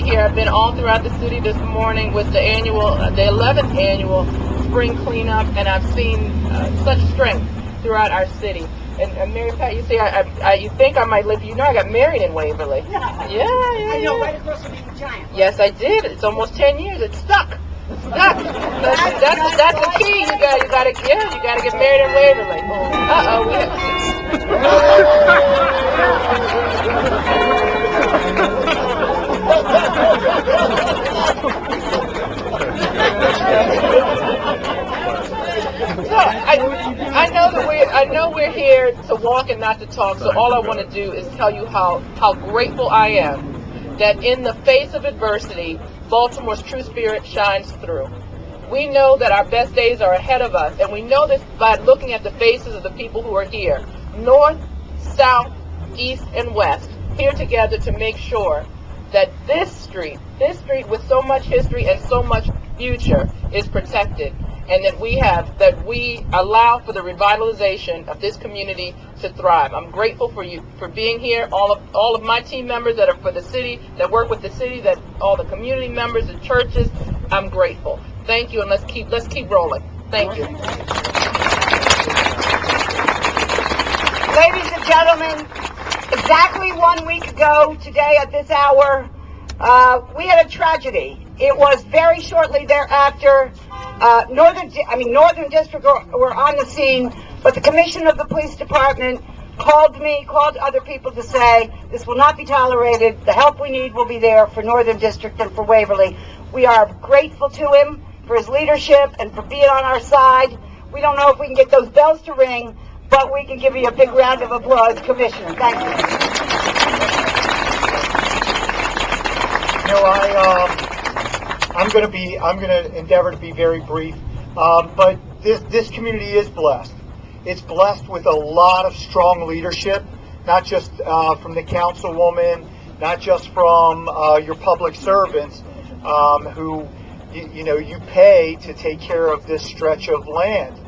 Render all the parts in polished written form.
here. I've been all throughout the city this morning with the 11th annual spring cleanup, and I've seen such strength throughout our city. And Mary Pat, you see, you think I might live. You know, I got married in Waverly. Yeah. I know, right across from the Giant. Yes, I did. It's almost 10 years. It's stuck. That's the key. You gotta get married in Waverly. So I know we're here to walk and not to talk. So all I want to do is tell you how grateful I am that in the face of adversity, Baltimore's true spirit shines through. We know that our best days are ahead of us, and we know this by looking at the faces of the people who are here, north, south, east, and west, here together to make sure that this street with so much history and so much future is protected, and that we allow for the revitalization of this community to thrive. I'm grateful for you for being here, all of my team members that are for the city, that work with the city, that all the community members, the churches. I'm grateful. Thank you, and let's keep rolling. Thank you. Ladies and gentlemen, exactly 1 week ago today at this hour, we had a tragedy. It was very shortly thereafter. Northern District were on the scene, but the commissioner of the police department called me, called other people to say, this will not be tolerated. The help we need will be there for Northern District and for Waverly. We are grateful to him for his leadership and for being on our side. We don't know if we can get those bells to ring, but we can give you a big round of applause, Commissioner. Thank you. You know, I'm going to endeavor to be very brief, but this community is blessed. It's blessed with a lot of strong leadership, not just from the councilwoman, not just from your public servants who you pay to take care of this stretch of land,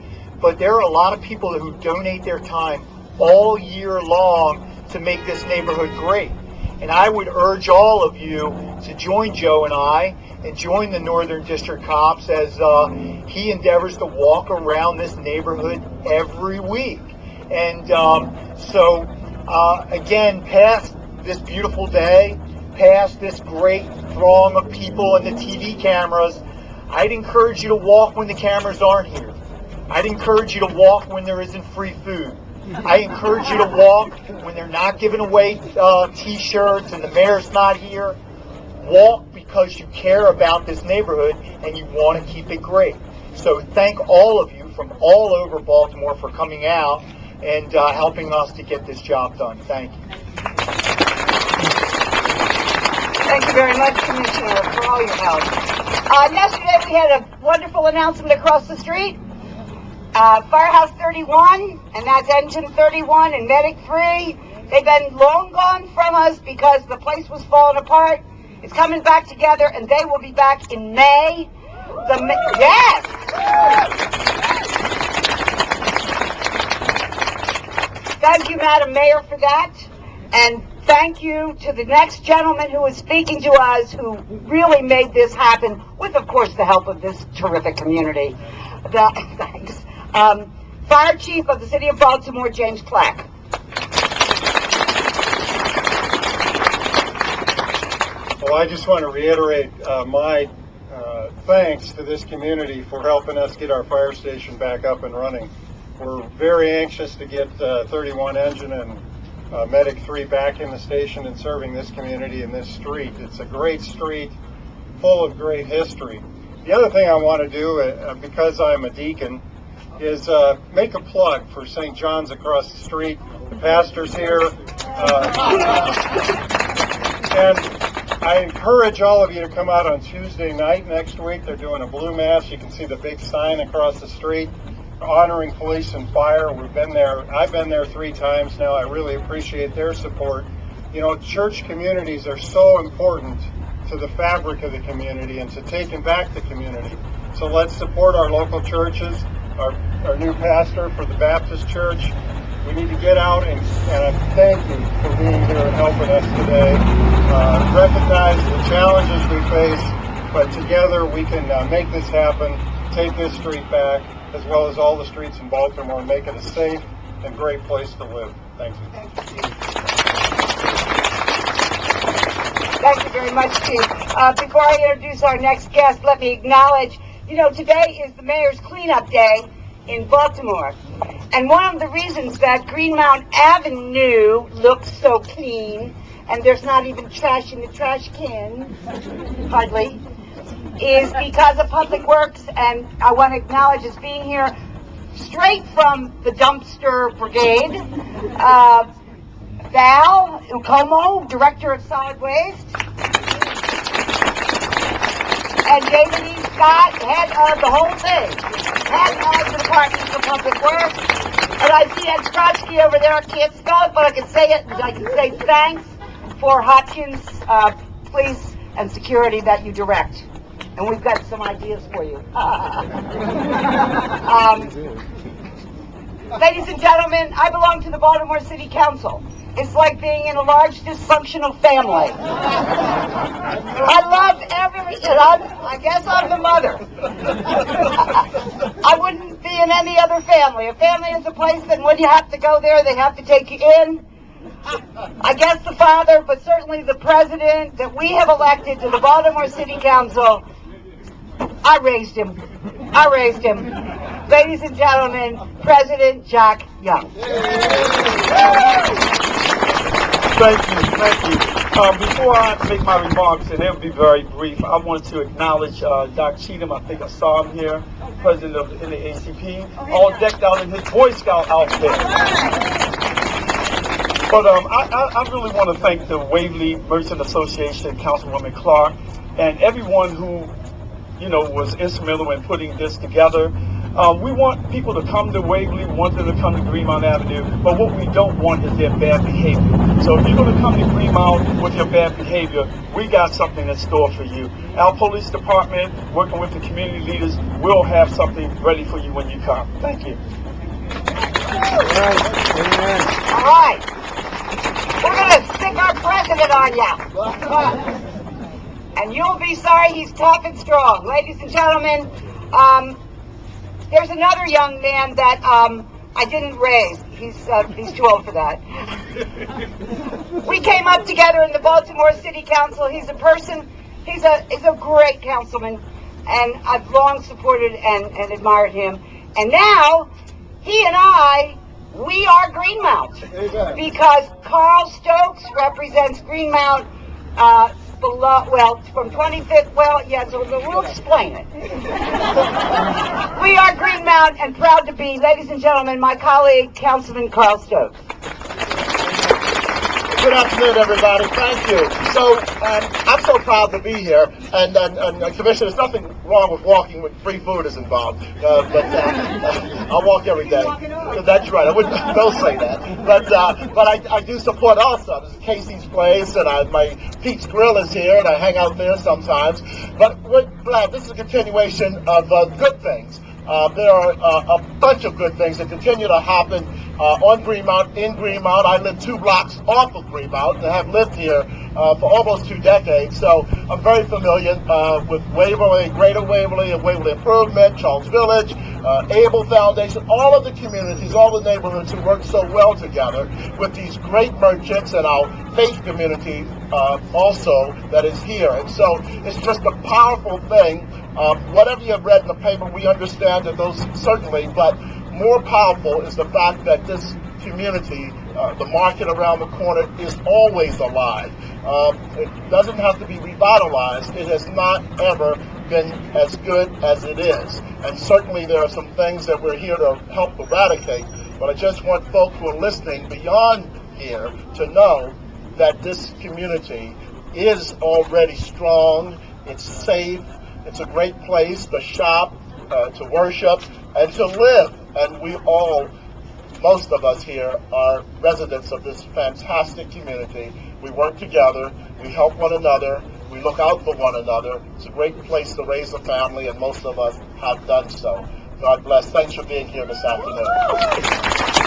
but there are a lot of people who donate their time all year long to make this neighborhood great. And I would urge all of you to join Joe and I and join the Northern District Cops as he endeavors to walk around this neighborhood every week. And again, past this beautiful day, past this great throng of people and the TV cameras, I'd encourage you to walk when the cameras aren't here. I'd encourage you to walk when there isn't free food. I encourage you to walk when they're not giving away T-shirts and the mayor's not here. Walk because you care about this neighborhood and you want to keep it great. So thank all of you from all over Baltimore for coming out and helping us to get this job done. Thank you. Thank you very much, Commissioner, for all your help. Yesterday we had a wonderful announcement across the street. Firehouse 31, and that's Engine 31 and Medic 3. They've been long gone from us because the place was falling apart. It's coming back together, and they will be back in May. Yes! Thank you, Madam Mayor, for that. And thank you to the next gentleman who is speaking to us, who really made this happen, with, of course, the help of this terrific community. Thanks. Fire Chief of the City of Baltimore, James Clack. Well, I just want to reiterate my thanks to this community for helping us get our fire station back up and running. We're very anxious to get 31 Engine and Medic 3 back in the station and serving this community and this street. It's a great street full of great history. The other thing I want to do, because I'm a deacon, is make a plug for St. John's across the street. The pastor's here. And I encourage all of you to come out on Tuesday night next week. They're doing a blue mass. You can see the big sign across the street honoring police and fire. We've been there. I've been there 3 times now. I really appreciate their support. You know, church communities are so important to the fabric of the community and to taking back the community. So let's support our local churches, our new pastor for the Baptist Church, We need to get out and thank you for being here and helping us today. Recognize the challenges we face, but together we can make this happen, take this street back, as well as all the streets in Baltimore, and make it a safe and great place to live. Thank you. Thank you very much, Chief. Before I introduce our next guest, let me acknowledge, today is the Mayor's Cleanup Day in Baltimore. And one of the reasons that Greenmount Avenue looks so clean, and there's not even trash in the trash can, hardly, is because of Public Works. And I want to acknowledge as being here straight from the dumpster brigade, Val Ucomo, Director of Solid Waste, and David E. Scott, head of the whole thing, head of the Department of Public Works. And I see Ed Strotsky over there. I can't spell it, but I can say it. I can say thanks for Hopkins Police and Security that you direct. And we've got some ideas for you. Ladies and gentlemen, I belong to the Baltimore City Council. It's like being in a large dysfunctional family. I love I guess I'm the mother. I wouldn't be in any other family. A family is a place that when you have to go there, they have to take you in. I guess the father, but certainly the president that we have elected to the Baltimore City Council, I raised him. Ladies and gentlemen, President Jack Young. Thank you. Before I make my remarks, and they'll be very brief, I want to acknowledge Doc Cheatham. I think I saw him here, president of the NAACP, all decked out in his Boy Scout outfit. But I really want to thank the Waverly Merchant Association, Councilwoman Clark, and everyone who was instrumental in putting this together. We want people to come to Waverly, we want them to come to Greenmount Avenue, but what we don't want is their bad behavior. So if you're going to come to Greenmount with your bad behavior, we got something in store for you. Our police department, working with the community leaders, will have something ready for you when you come. Thank you. All right. We're going to stick our president on you. And you'll be sorry he's tough and strong. Ladies and gentlemen, there's another young man that I didn't raise. He's too old for that. We came up together in the Baltimore City Council. He's a great councilman, and I've long supported and admired him. And now, he and we are Greenmount, because Carl Stokes represents Greenmount from 25th, so we'll explain it. We are Greenmount and proud to be, ladies and gentlemen, my colleague, Councilman Carl Stokes. Good afternoon, everybody. Thank you. So, I'm so proud to be here, and Commissioner, there's nothing wrong with walking when free food is involved, but I walk every day. That's right. Don't say that. But I do support also. This is Casey's Place, and my Pete's Grill is here, and I hang out there sometimes. But we're glad this is a continuation of good things. There are a bunch of good things that continue to happen on Greenmount, in Greenmount. I live 2 blocks off of Greenmount and have lived here for almost 2 decades. So I'm very familiar with Waverly, Greater Waverly, and Waverly Improvement, Charles Village, Able Foundation, all of the communities, all the neighborhoods who work so well together with these great merchants and our faith community also that is here. And so it's just a powerful thing. Whatever you have read in the paper, we understand that those certainly, but more powerful is the fact that this community, the market around the corner, is always alive. It doesn't have to be revitalized. It has not ever been as good as it is. And certainly there are some things that we're here to help eradicate, but I just want folks who are listening beyond here to know that this community is already strong, it's safe, it's a great place to shop, to worship, and to live. And we all, most of us here, are residents of this fantastic community. We work together, we help one another, we look out for one another. It's a great place to raise a family, and most of us have done so. God bless. Thanks for being here this afternoon.